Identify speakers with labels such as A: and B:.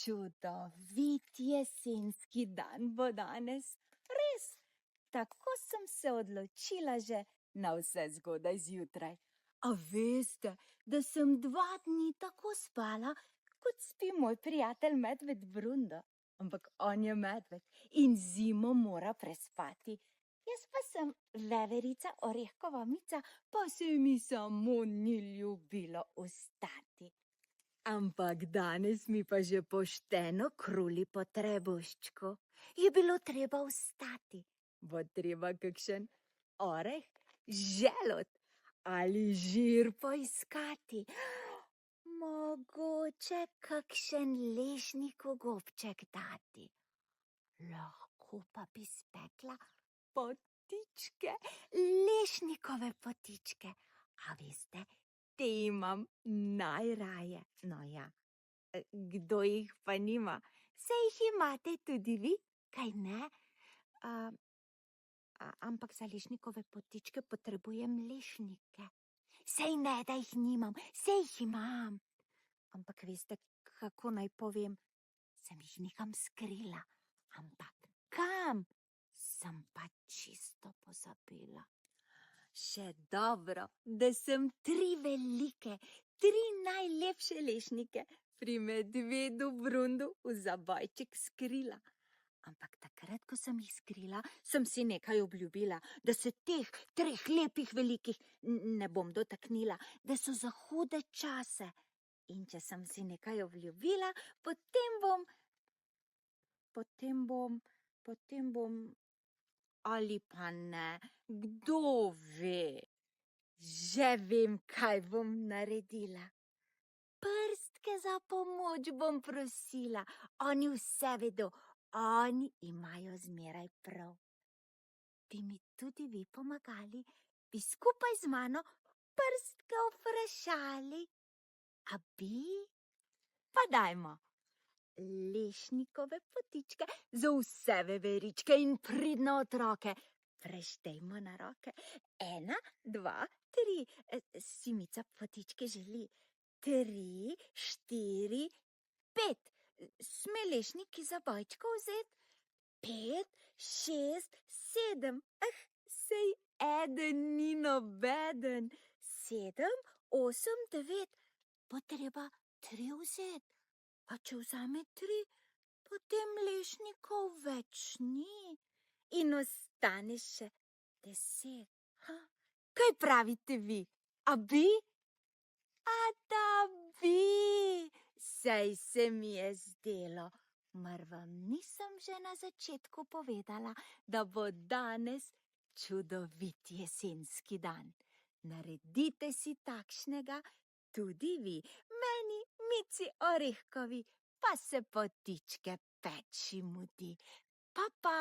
A: Čudovit jesenski dan bo danes. Res, tako sem se odločila že navsezgodaj zjutraj. A veste, da sem 2 dni tako spala, kot spi moj prijatelj medved Brundo. Ampak on je medved in zimo mora prespati. Jaz pa sem veverica Orehkova Mica, pa se mi samo ni ljubilo vstati. Ampak danes mi pa že pošteno kruli po trebuščku. Je bilo treba vstati. Bo treba kakšen oreh, želod ali žir poiskati. Mogoče kakšen lešnikov gobček dati. Lahko pa bi spekla potičke, lešnikove potičke. A veste, te imam najraje. No ja, kdo jih pa nima? Saj jih imate tudi vi, kaj ne? Ampak za lešnikove potičke potrebujem lešnike. Sej ne, da jih nimam, sej jih imam. Ampak veste, kako naj povem? Sem jih nekam skrila. Ampak kam? Sem pa čisto pozabila. Še dobro, da sem 3 velike, 3 najlepše lešnike pri medvedu Brundu v zabojček skrila. Ampak takrat, ko sem jih skrila, sem si nekaj obljubila, da se teh 3 lepih velikih ne bom dotaknila, da so za hude čase. In če sem si nekaj obljubila, potem bom, ali pa ne, kdo ve. Že vem, kaj bom naredila. Prstke za pomoč bom prosila, oni vse vedo. Oni imajo zmeraj prav. Bi mi tudi vi pomagali, bi skupaj z mano prstke vprašali. A bi? Pa dajmo. Lešnikove potičke za vse veveričke in pridne otroke. Preštejmo na roke. 1, 2, 3. Si Mica potičke želi? 3, 4, 5. Sme lešnik iz zabojčka vzeti? 5, 6, 7. Sej eden ni nobeden. 7, 8, 9. Bo treba 3 vzeti. Pa če vzame 3, potem lešnikov več ni. In ostane še 10. Kaj pravite vi? A bi? A da bi? Saj se mi je zdelo. Mar vam nisem že na začetku povedala, da bo danes čudovit jesenski dan? Naredite si takšnega tudi vi. Meni, Mici Orehkovi, pa se potičke peči mudi. Pa, pa!